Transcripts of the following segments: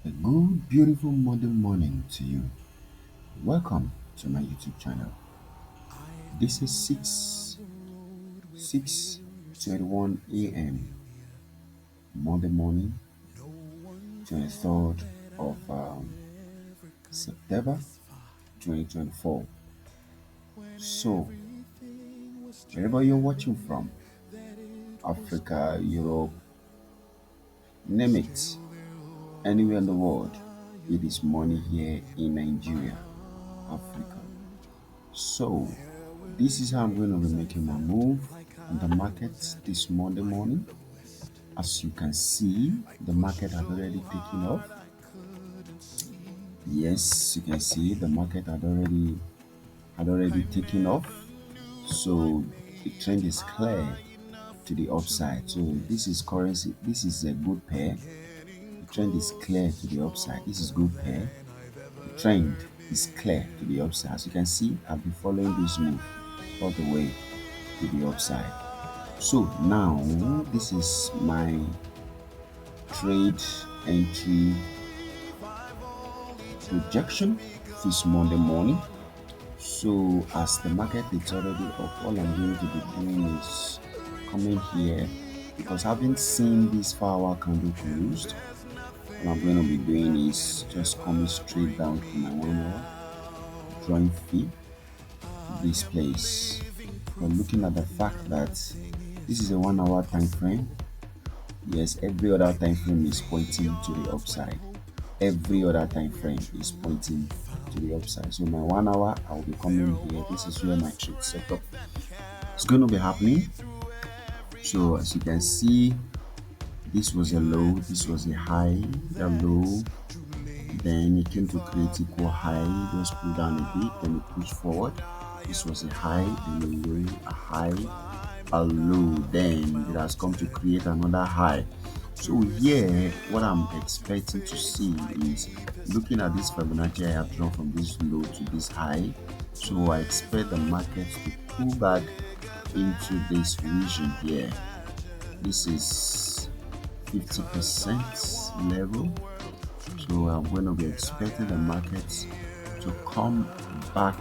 A good, beautiful Monday morning to you. Welcome to my YouTube channel. This is 6:21 a.m. Monday morning, 23rd of September 2024. So, wherever you're watching from, Africa, Europe, name it, anywhere in the world, it is morning here in Nigeria, Africa. So, this is how I'm going to be making my move on the market this Monday morning. As you can see, the market has already taken off. Yes, you can see the market had already taken off. So the trend is clear to the upside. So this is currency. This is a good pair. The trend is clear to the upside. This is good pair. The trend is clear to the upside. As you can see, I've been following this move all the way to the upside. So now this is my trade entry projection this Monday morning. So as the market is already up, all I'm going to be doing is coming here because having seen this 4 hour candle closed, all I'm going to be doing is just coming straight down to my 1 hour, drawing fee this place. But looking at the fact that this is a 1 hour time frame, yes, every other time frame is pointing to the upside. Every other time frame is pointing to the upside. So my 1 hour, I'll be coming here. This is where my trade setup is going to be happening. So as you can see, this was a low, this was a high, a low. Then it came to create equal high, just pull down a bit, then it push forward. This was a high, then a low, a high, a low. Then it has come to create another high. So here, what I'm expecting to see is looking at this Fibonacci I have drawn from this low to this high. So I expect the market to pull back into this region here. This is 50% level. So I'm going to be expecting the market to come back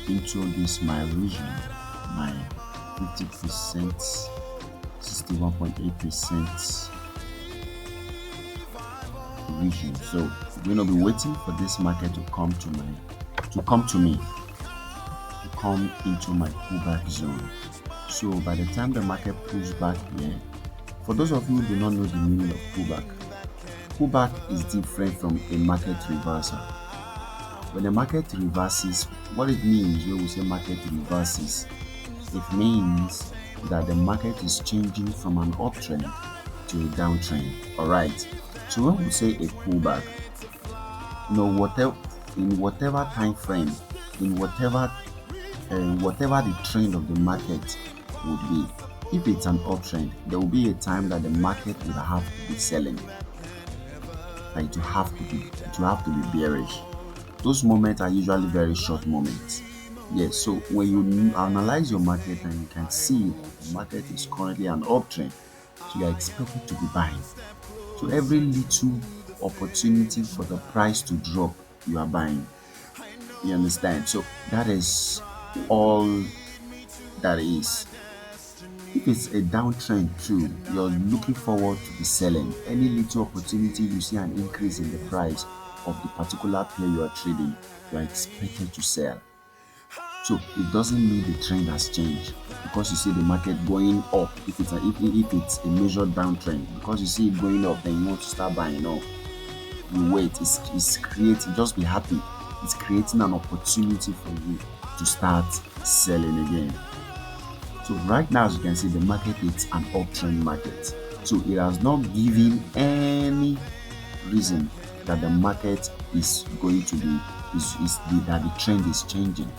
into this my region, my 50%, 61.8% region. So we're going to be waiting for this market to come to me, to come into my pullback zone. So by the time the market pulls back here, for those of you who do not know the meaning of pullback is different from a market reversal. When a market reverses, what it means when we say market reverses, it means that the market is changing from an uptrend to a downtrend. Alright. So when we say a pullback, in whatever time frame, in whatever the trend of the market would be, if it's an uptrend, there will be a time that the market will have to be selling. Like it will have to be bearish. Those moments are usually very short moments. Yes, so when you analyze your market and you can see that the market is currently an uptrend, so you are expected to be buying. So every little opportunity for the price to drop, you are buying. You understand? So that is all that is. If it's a downtrend too, you're looking forward to be selling. Any little opportunity you see an increase in the price of the particular pair you are trading, you are expected to sell. So it doesn't mean the trend has changed because you see the market going up. If it's a measured downtrend, because you see it going up, then you want to start buying. No, you wait. It's creating. Just be happy. It's creating an opportunity for you to start selling again. So right now, as you can see, the market is an uptrend market. So it has not given any reason that the market is going to be that the trend is changing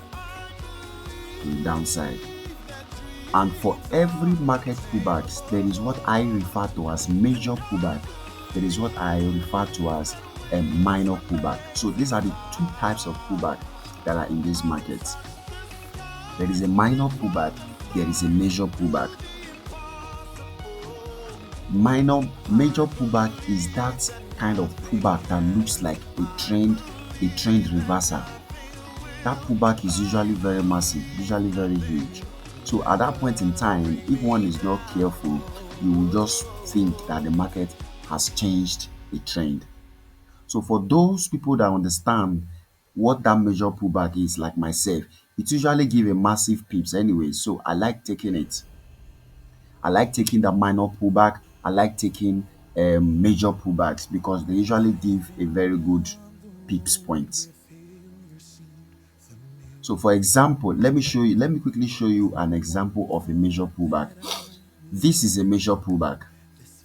to the downside. And for every market pullback, there is what I refer to as major pullback. There is what I refer to as a minor pullback. So these are the two types of pullback that are in this market. There is a minor pullback, there is a major pullback. Major pullback is that kind of pullback that looks like a trend reversal. That pullback is usually very massive, usually very huge. So at that point in time, if one is not careful, you will just think that the market has changed a trend. So for those people that understand what that major pullback is, like myself, it usually give a massive pips anyway. So I like taking it. I like taking the minor pullback. I like taking major pullbacks because they usually give a very good pips point. So for example, let me quickly show you an example of a major pullback. This is a major pullback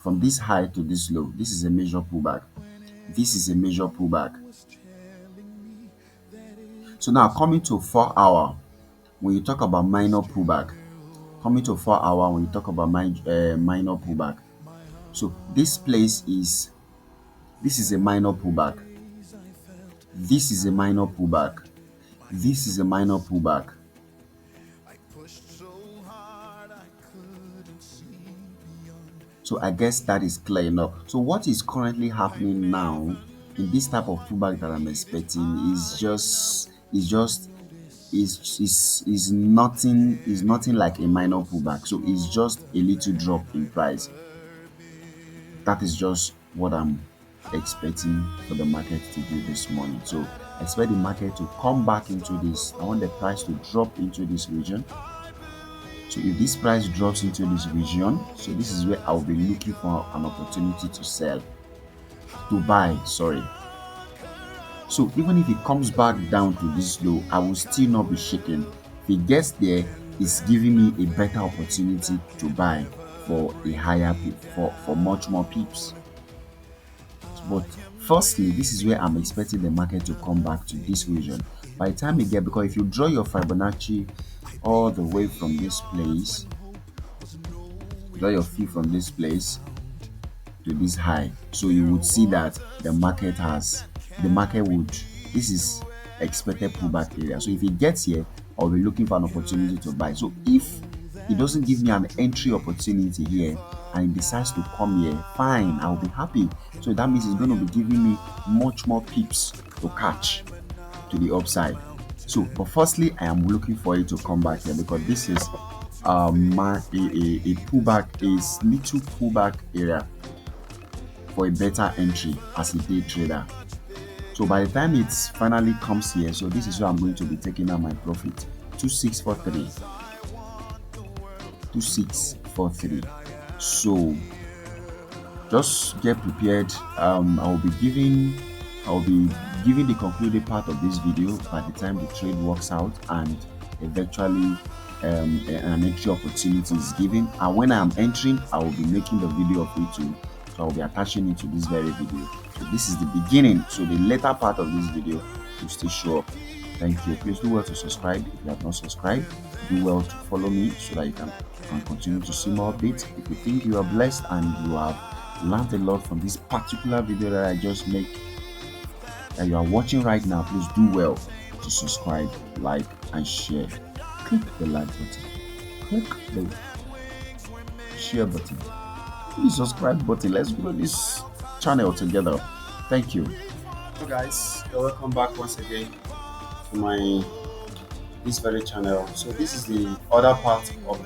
from this high to this low. This is a major pullback. This is a major pullback. So now coming to 4 hour, when you talk about minor pullback, coming to 4 hour when you talk about minor pullback. So this is a minor pullback. This is a minor pullback. This is a minor pullback. So I guess that is clear enough. So what is currently happening now in this type of pullback that I'm expecting is nothing like a minor pullback. So it's just a little drop in price. That is just what I'm expecting for the market to do this morning. So I expect the market to come back into this. I want the price to drop into this region. So if this price drops into this region, so this is where I'll be looking for an opportunity to sell, to buy, sorry. So even if it comes back down to this low, I will still not be shaken. If it gets there, it's giving me a better opportunity to buy for a higher pip, for much more pips. But firstly, this is where I'm expecting the market to come back to this region. By the time you get, because if you draw your Fibonacci all the way from this place, draw your fee from this place to this high, so you would see that the market would, this is expected pullback area. So if it gets here, I'll be looking for an opportunity to buy. So if it doesn't give me an entry opportunity here and it decides to come here, fine, I'll be happy. So that means it's going to be giving me much more pips to catch to the upside. So but firstly, I am looking for it to come back here because this is a pullback, a little pullback area for a better entry as a day trader. So by the time it finally comes here, so this is where I'm going to be taking out my profit. 2643, 2643. So just get prepared. I'll be giving the concluded part of this video by the time the trade works out and eventually an entry opportunity is given. And when I'm entering, I will be making the video of it too. So I'll be attaching it to this very video. So this is the beginning. So the later part of this video will still show up. Thank you. Please do well to subscribe if you have not subscribed. Do well to follow me so that you can continue to see more updates. If you think you are blessed and you have learned a lot from this particular video that I just made, that you are watching right now, please do well to subscribe, like, and share. Click the like button. Click the share button. The subscribe button. Let's grow this channel together. Thank you. So guys, you're welcome back once again to this very channel. So this is the other part of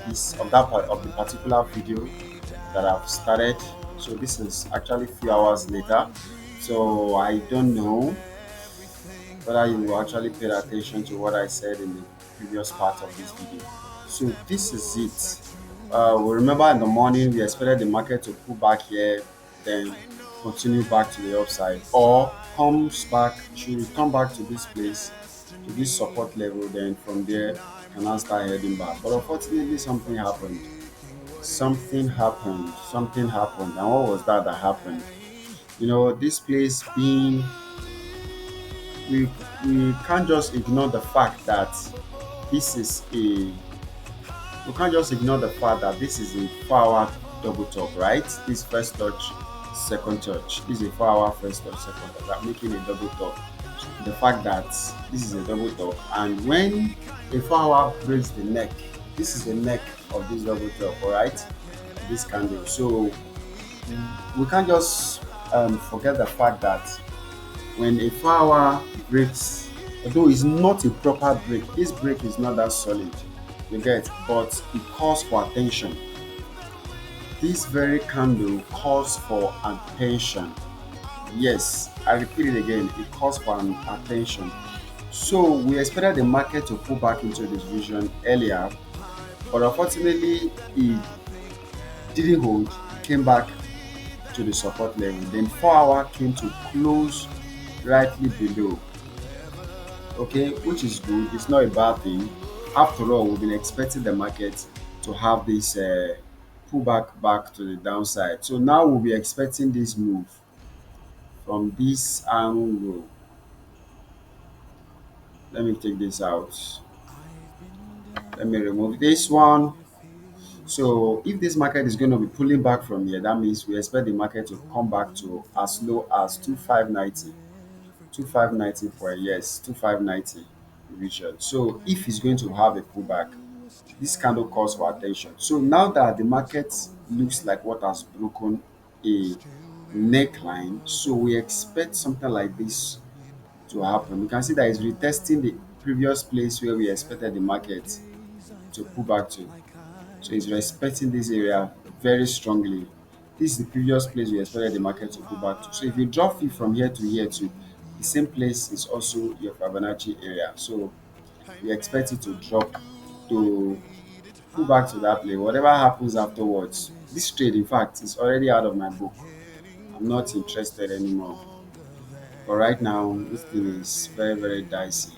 the particular video that I've started. So this is actually a few hours later. So I don't know whether you will actually pay attention to what I said in the previous part of this video. So this is it. We remember in the morning we expected the market to pull back here, then continue back to the upside, or should return back to this place, to this support level, then from there can now start heading back. But unfortunately something happened. And what was that happened? This place being, we can't just ignore the fact that this is a 4-hour double top, right? This first touch, second touch. This is a 4-hour first touch, second touch. I'm making a double top. The fact that this is a double top, and when a 4-hour breaks the neck, this is the neck of this double top, all right? This candle. So we can't just forget the fact that when a 4 hour breaks, although it's not a proper break, this break is not that solid, you get, but it calls for attention. This very candle calls for attention. Yes, I repeat it again, it calls for an attention. So we expected the market to pull back into this region earlier, but unfortunately it didn't hold, it came back to the support level. Then 4 hour came to close rightly below. Okay, which is good. It's not a bad thing. After all, we've been expecting the market to have this pullback back to the downside. So now we'll be expecting this move from this angle. Let me take this out. Let me remove this one. So if this market is going to be pulling back from here, that means we expect the market to come back to as low as 2590. 2590 for a yes, 2590 region. So if it's going to have a pullback, this candle calls for attention. So now that the market looks like what has broken a neckline, so we expect something like this to happen. You can see that it's retesting the previous place where we expected the market to pull back to. So it's respecting this area very strongly. This is the previous place we expected the market to pull back to. So if you drop fee from here to here to the same place is also your Fibonacci area. So we expect it to drop to pull back to that place. Whatever happens afterwards, this trade, in fact, is already out of my book. I'm not interested anymore. But right now, this thing is very, very dicey.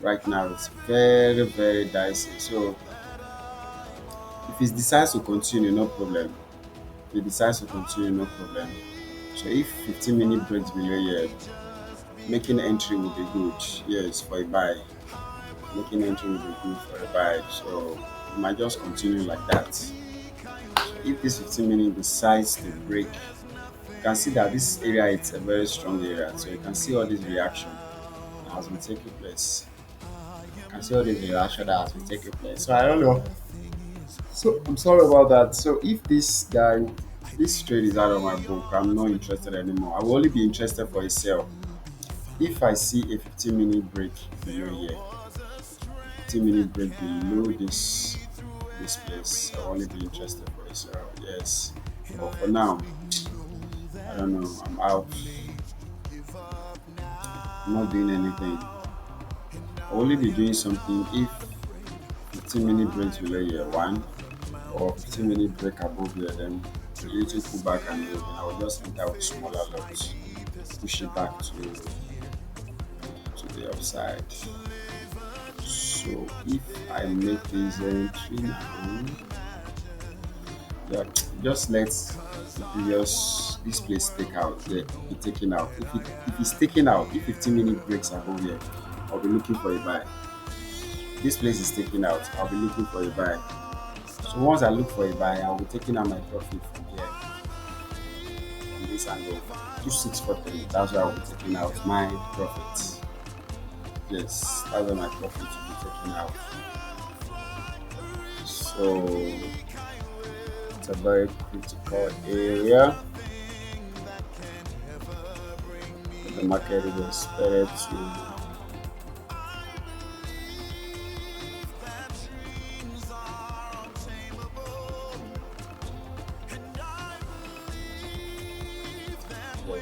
Right now, it's very, very dicey. So if it decides to continue, no problem. If it decides to continue, no problem. So if 15-minute breaks below here, making entry will be good. Yes, for a buy. Making entry will be good for a buy. So it might just continue like that. So if this 15-minute decides to break, you can see that this area is a very strong area. So you can see all this reaction that has been taking place. You can see all this reaction that has been taking place. So I don't know. So I'm sorry about that. So if this guy, this trade is out of my book, I'm not interested anymore. I will only be interested for a sell if I see a 15-minute break below here. 15-minute break below this place. I will only be interested for a sell. Yes. But for now, I don't know. I'm out. I'm not doing anything. I'll only be doing something if 15-minute breaks below here. One. Or 15-minute break above here, then a little pullback and then I will just enter with smaller lots, push it back to the upside. So if I make this entry now, yeah, just let the previous this place take out, yeah, be taken out. If it's taken out, if 15-minute breaks above here, I'll be looking for a buy. This place is taken out, I'll be looking for a buy. So once I look for a buy, I'll be taking out my profit from here, from this angle, 2643. That's where I'll be taking out my profit. Yes, that's where my profit will be taken out. So it's a very critical area. The market is expected to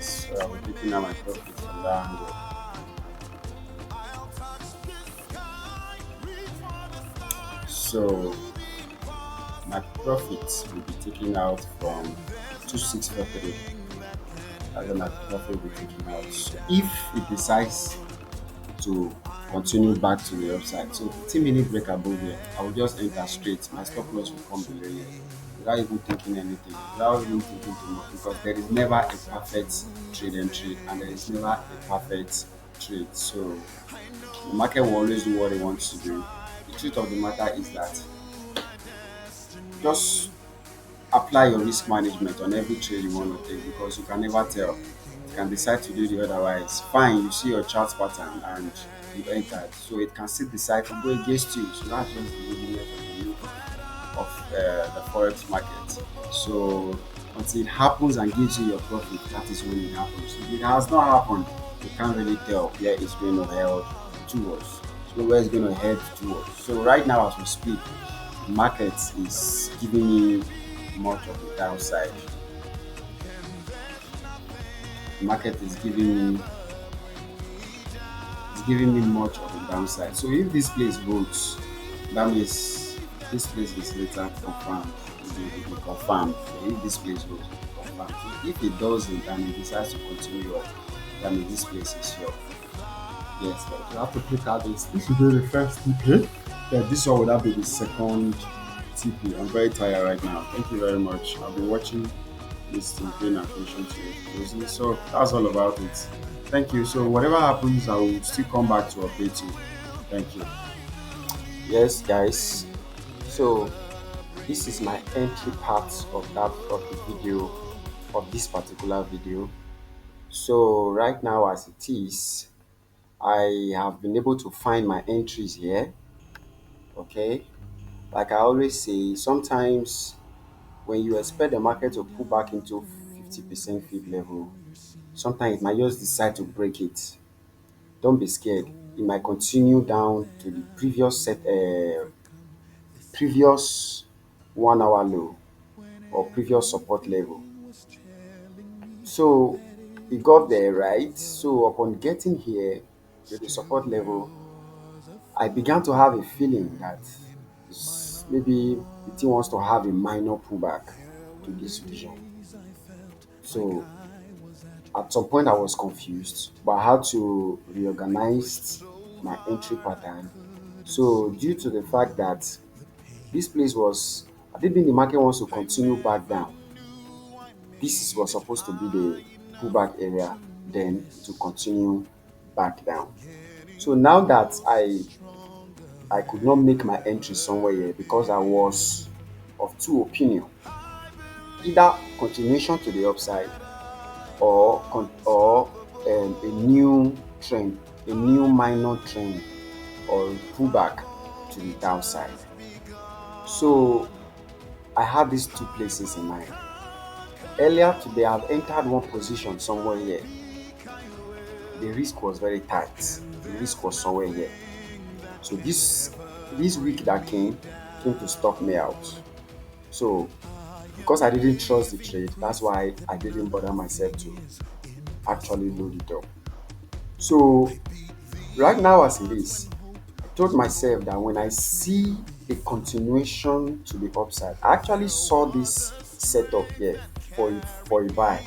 yes, so I'll be taking out my profit from that angle. So my profits will be taken out from 2643. That's where my profit will be taken out. So if it decides to continue back to the upside, so 15-minute break above here, I will just enter straight. My stop loss will come below here without even thinking anything, without even thinking too much, because there is never a perfect trade entry and there is never a perfect trade. So the market will always do what it wants to do. The truth of the matter is that just apply your risk management on every trade you want to take, because you can never tell. You can decide to do the otherwise. Fine, you see your chart pattern and you entered, so it can still decide to go against you. So that's just the movement of the forex market. So until it happens and gives you your profit. That is when it happens. If it has not happened, you can't really tell where it's going to head towards. So where it's going to head towards. So right now as we speak, the market is giving me much of the downside. The market is giving me much of the downside. So if this place holds, that means this place is later confirmed. It will be confirmed. So if this place holds, it will be confirmed. So if it doesn't and it decides to continue up, that means this place is your. Yes, but you have to click out this. This will be the first TP. Yeah, this one would have be the second TP. I'm very tired right now. Thank you very much. I've been watching this thing, paying attention to it closely. So that's all about it. Thank you. So whatever happens, I will still come back to update you. Thank you. Yes, guys. So this is my entry part of the video of this particular video. So right now, as it is, I have been able to find my entries here. Okay, like I always say, sometimes when you expect the market to pull back into 50% fib level, sometimes it might just decide to break it. Don't be scared. It might continue down to the previous 1 hour low or previous support level. So it got there, right? So upon getting here to the support level, I began to have a feeling that maybe the thing wants to have a minor pullback to this vision. So at some point I was confused, but I had to reorganize my entry pattern. So due to the fact that this place was, I think the market wants to continue back down. Was supposed to be the pullback area, then to continue back down. So now that I could not make my entry somewhere here because I was of two opinion, either continuation to the upside or a new trend, a new minor trend or pullback to the downside. So I had these two places in mind. Earlier today, I've entered one position somewhere here. The risk was very tight. The risk was somewhere here. So this week that came to stop me out. So because I didn't trust the trade, that's why I didn't bother myself to actually load it up. So right now as it is, I told myself that when I see a continuation to the upside, I actually saw this setup here for a buy,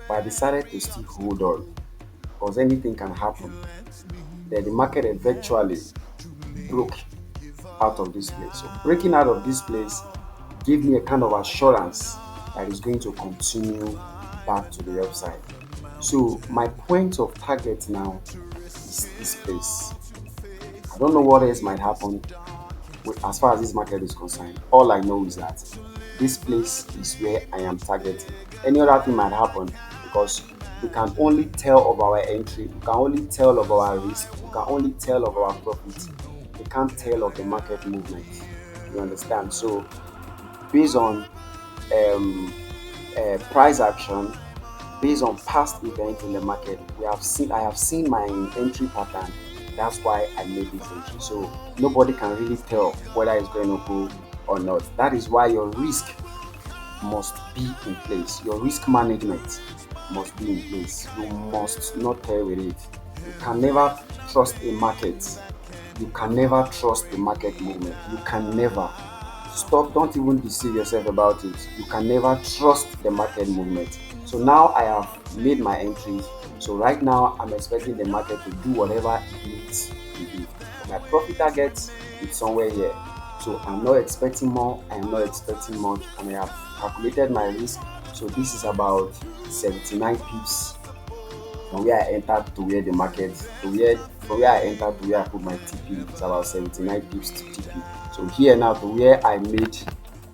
but I decided to still hold on because anything can happen. Then the market eventually broke out of this place. So breaking out of this place gave me a kind of assurance that it's going to continue back to the upside. So my point of target now is this place. I don't know what else might happen as far as this market is concerned. All I know is that this place is where I am targeting. Any other thing might happen because we can only tell of our entry, we can only tell of our risk, we can only tell of our profit. We can't tell of the market movement. You understand? So based on price action, based on past events in the market, I have seen my entry pattern. That's why I made this entry. So nobody can really tell whether it's going to go or not. That is why your risk must be in place. Your risk management must be in place. You must not play with it. You can never trust a market. You can never trust the market movement. You can never. Stop, don't even deceive yourself about it. You can never trust the market movement. So now I have made my entries. So right now I'm expecting the market to do whatever it needs to do. My profit target is somewhere here. So I'm not expecting more, I am not expecting much, and I have calculated my risk. So this is about 79 pips from where I entered to where the market, from where I entered to where I put my TP. It's about 79 pips to TP. So here now to where I made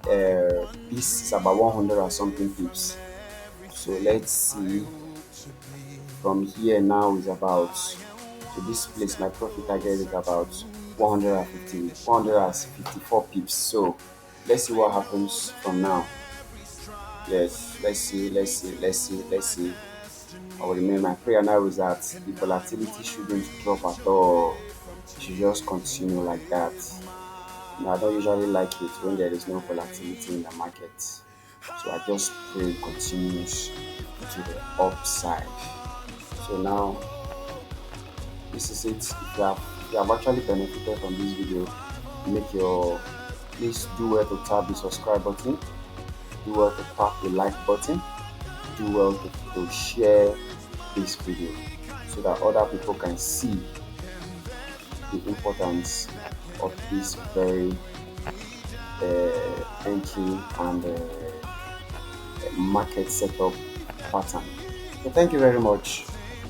this is about 100 or something pips. So let's see, from here now is about, to this place my profit target is about 154 pips. So let's see what happens from now. Yes, let's see. I will remain. My prayer now is that the volatility shouldn't drop at all. It should just continue like that. I don't usually like it when there is no volatility in the market. So I just pray it continues to the upside. So now this is it. If you have actually benefited from this video, make your please do well to tap the subscribe button, do well to tap the like button, do well to share this video so that other people can see the importance of this very entry and market setup pattern. So thank you very much.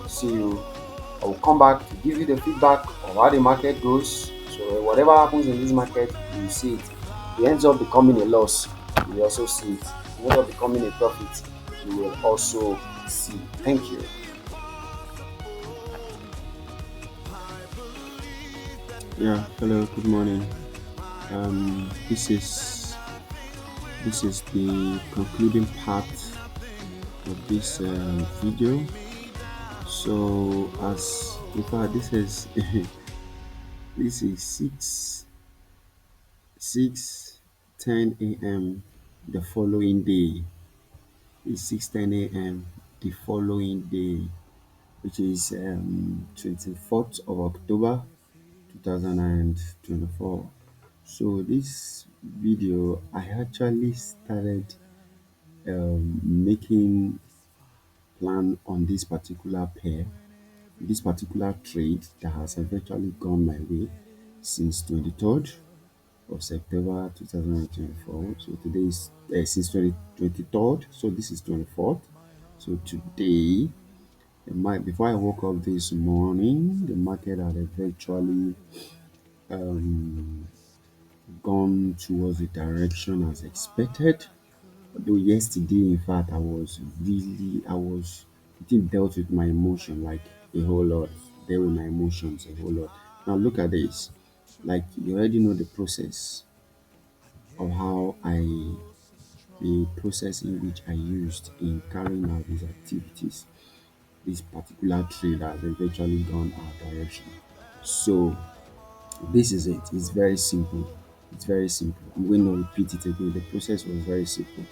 See you. I will come back to give you the feedback of how the market goes. So whatever happens in this market, you will see it. If it ends up becoming a loss, you will also see it. If it ends up becoming a profit, you will also see. Thank you. Yeah, hello, good morning. Um, this is this is the concluding part of this video. So, as in fact, this is this is 6:10 a.m. the following day. It's 6:10 a.m. the following day, which is 24th of October 2024. So this video, I actually started making plan on this particular pair, this particular trade that has eventually gone my way since 23rd of September 2024. So today is since 23rd, so this is 24th. So today, before I woke up this morning, the market had eventually um, gone towards the direction as expected. Though yesterday, in fact, I was it dealt with my emotion like a whole lot. Dealt with my emotions a whole lot. Now look at this. Like you already know the process of how the process in which I used in carrying out these activities. This particular trade has eventually gone our direction. So this is it. It's very simple. It's very simple. I'm going to repeat it again. The process was very simple.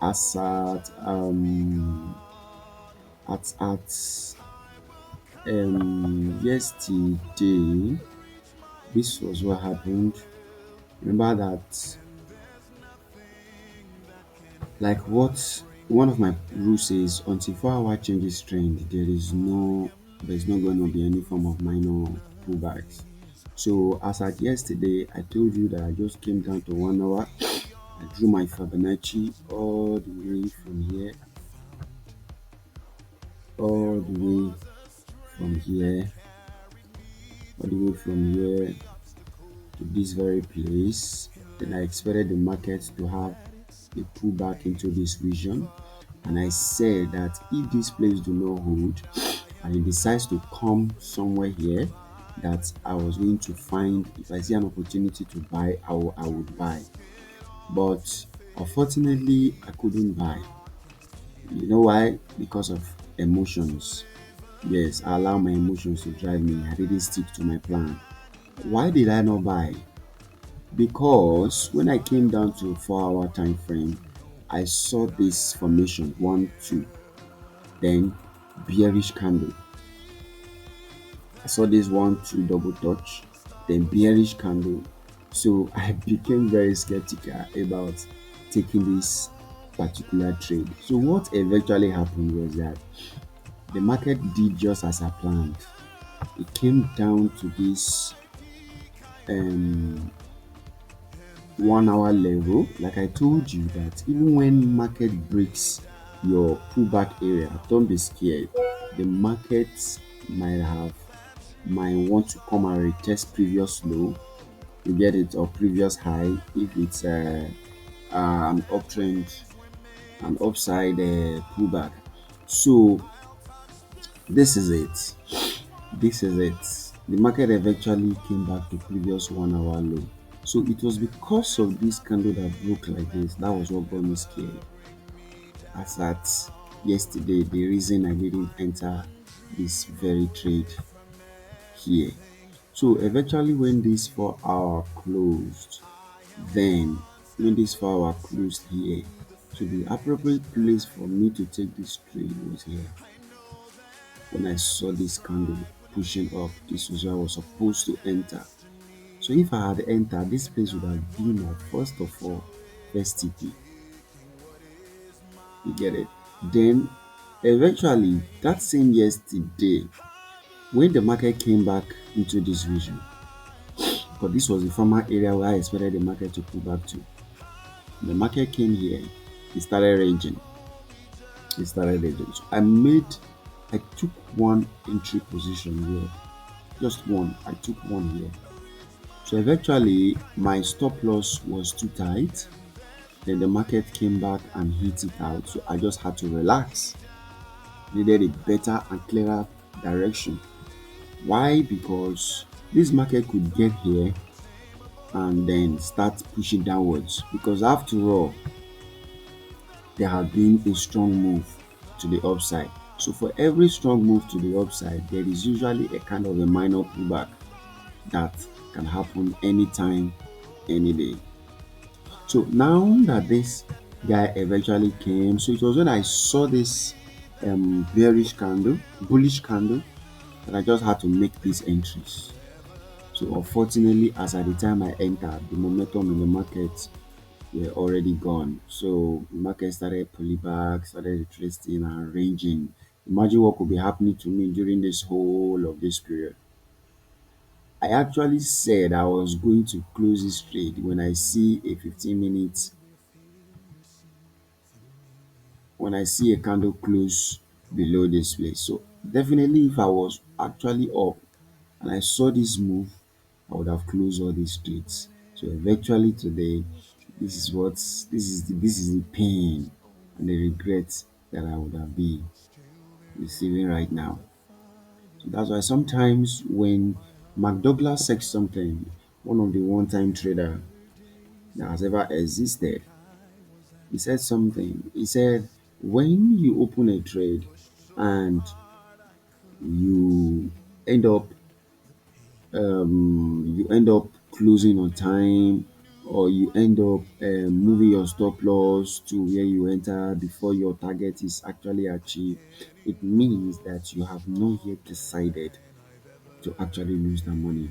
As at yesterday, this was what happened. Remember that, like what one of my rules says, until 4 hour changes trend, there's not going to be any form of minor pullbacks. So as at yesterday, I told you that I just came down to 1 hour. I drew my Fibonacci all the way from here, all the way from here, all the way from here to this very place. Then I expected the market to have a pullback into this region, and I said that if this place do not hold and it decides to come somewhere here, that I was going to find, if I see an opportunity to buy, I would buy. But unfortunately, I couldn't buy. You know why? Because of emotions. Yes, I allow my emotions to drive me. I didn't stick to my plan. Why did I not buy? Because when I came down to 4 hour time frame, I saw this formation 1 2, then bearish candle. I saw this 1 2 double touch, then bearish candle. So I became very skeptical about taking this particular trade. So what eventually happened was that the market did just as I planned. It came down to this um 1 hour level. Like I told you, that even when market breaks your pullback area, don't be scared. The market might want to come and retest previous low, you get it, or previous high if it's an uptrend, an upside pullback. So this is it. This is it. The market eventually came back to previous 1 hour low. So it was because of this candle that broke like this. That was what got me scared. as at yesterday, the reason I didn't enter this very trade here. So eventually when this 4 hour closed, then when this 4 hour closed here, so the appropriate place for me to take this trade was here. When I saw this candle pushing up, this was where I was supposed to enter. So if I had entered, this place would have been my first of all first TP. You get it? Then eventually that same yesterday, when the market came back into this region, because this was the former area where I expected the market to pull back to. The market came here, it started ranging. It started ranging. So I took one entry position here, just one. I took one here. So eventually my stop loss was too tight. Then the market came back and hit it out. So I just had to relax. Needed a better and clearer direction. Why? Because this market could get here and then start pushing downwards. Because after all, there had been a strong move to the upside. So for every strong move to the upside, there is usually a kind of a minor pullback that can happen anytime, any day. So now that this guy eventually came, so it was when I saw this bearish candle, bullish candle, that I just had to make these entries. So unfortunately, as at the time I entered, the momentum in the market were already gone. So the market started pulling back, started retracing and ranging. Imagine what could be happening to me during this whole of this period. I actually said I was going to close this trade when I see a 15 minutes, when I see a candle close below this place. So definitely if I was actually up and I saw this move, I would have closed all these trades. So eventually today, this is the pain and the regret that I would have been receiving right now. So that's why sometimes when Mark Douglas said something, one of the one-time trader that has ever existed, he said something. He said, when you open a trade and you end up you end up closing on time, or you end up moving your stop loss to where you enter before your target is actually achieved, it means that you have not yet decided to actually lose that money.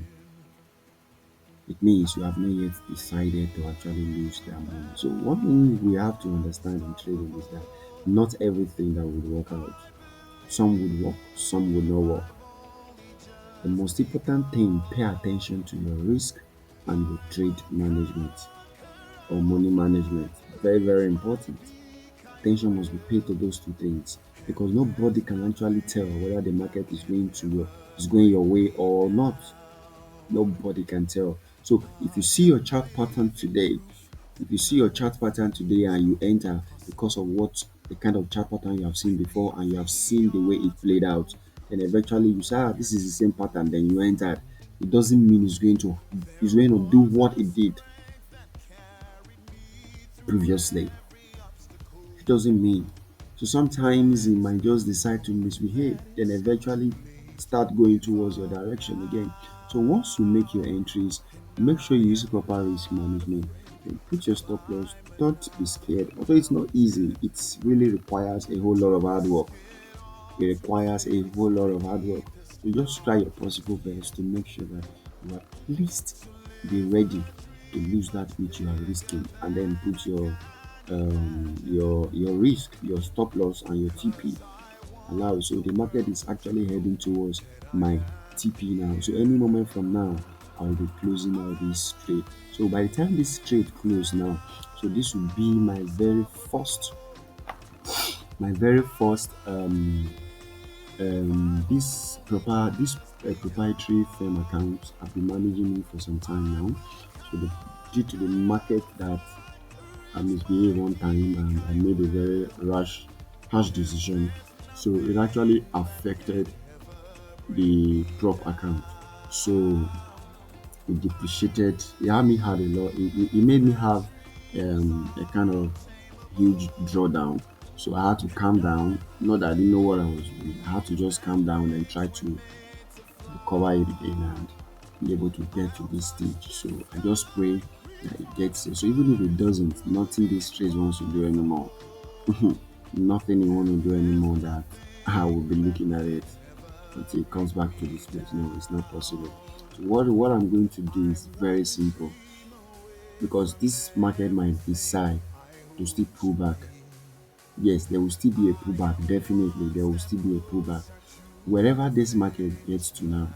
It means you have not yet decided to actually lose that money. So one thing we have to understand in trading is that not everything that would work out. Some would work, some would not work. The most important thing, pay attention to your risk and your trade management or money management. Very, very important. Attention must be paid to those two things, because nobody can actually tell whether the market is going your way or not. Nobody can tell. So if you see your chart pattern today, if you see your chart pattern today and you enter because of what the kind of chart pattern you have seen before and you have seen the way it played out, then eventually you say, this is the same pattern, then you entered. It doesn't mean it's going to do what it did previously. It doesn't mean. So sometimes it might just decide to misbehave, then eventually start going towards your direction again. So once you make your entries, make sure you use proper risk management. Then put your stop loss. Don't be scared. Although it's not easy, it really requires a whole lot of hard work. It requires a whole lot of hard work. So just try your possible best to make sure that you at least be ready to lose that which you are risking, and then put your risk, your stop loss, and your TP allow. So the market is actually heading towards my TP now. So any moment from now, I'll be closing out this trade. So by the time this trade close now, so this will be my very first proprietary firm account. I've been managing it for some time now. So due to the market that I misbehaved one time and I made a very harsh decision, so it actually affected the prop account. So it depreciated. It had me had a lot. It made me have a kind of huge drawdown. So I had to calm down. Not that I didn't know what I was doing. I had to just calm down and try to recover it again and be able to get to this stage. So I just pray that it gets there. So even if it doesn't, nothing this trace wants to do anymore. Nothing you want to do anymore that I will be looking at it until it comes back to this place. No, it's not possible. So what I'm going to do is very simple, because this market might decide to still pull back. Yes, there will still be a pullback. Definitely, there will still be a pullback. Wherever this market gets to now,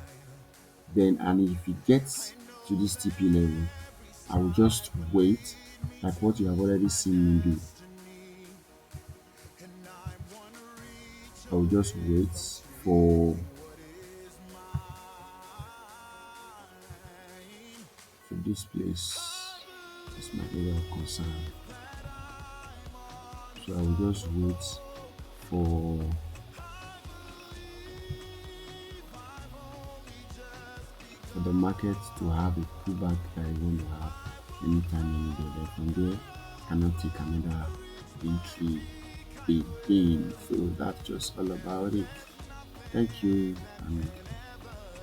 then and if it gets to this TP level, I will just wait, like what you have already seen me do. I will just wait for this place. It's my area of concern. So I will just wait for the market to have a pullback that I want to have anytime, any day. Then from there, I cannot take another entry again. So that's just all about it. Thank you, and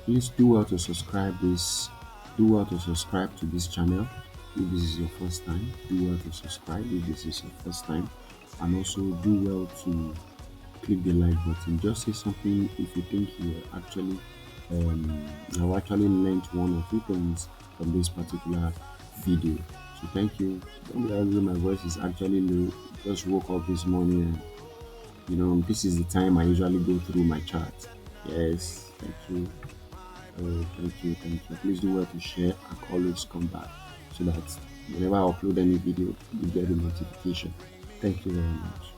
please do well to subscribe this. Do well to subscribe to this channel if this is your first time. Do well to subscribe if this is your first time, and also do well to click the like button. Just say something if you think you have actually learned one or two things from this particular video. So thank you. Don't be angry, my voice is actually low. Just woke up this morning and this is the time I usually go through my chart. Yes, thank you. Thank you. Please do well to share and always come back so that whenever I upload any video, you get a notification. Thank you very much.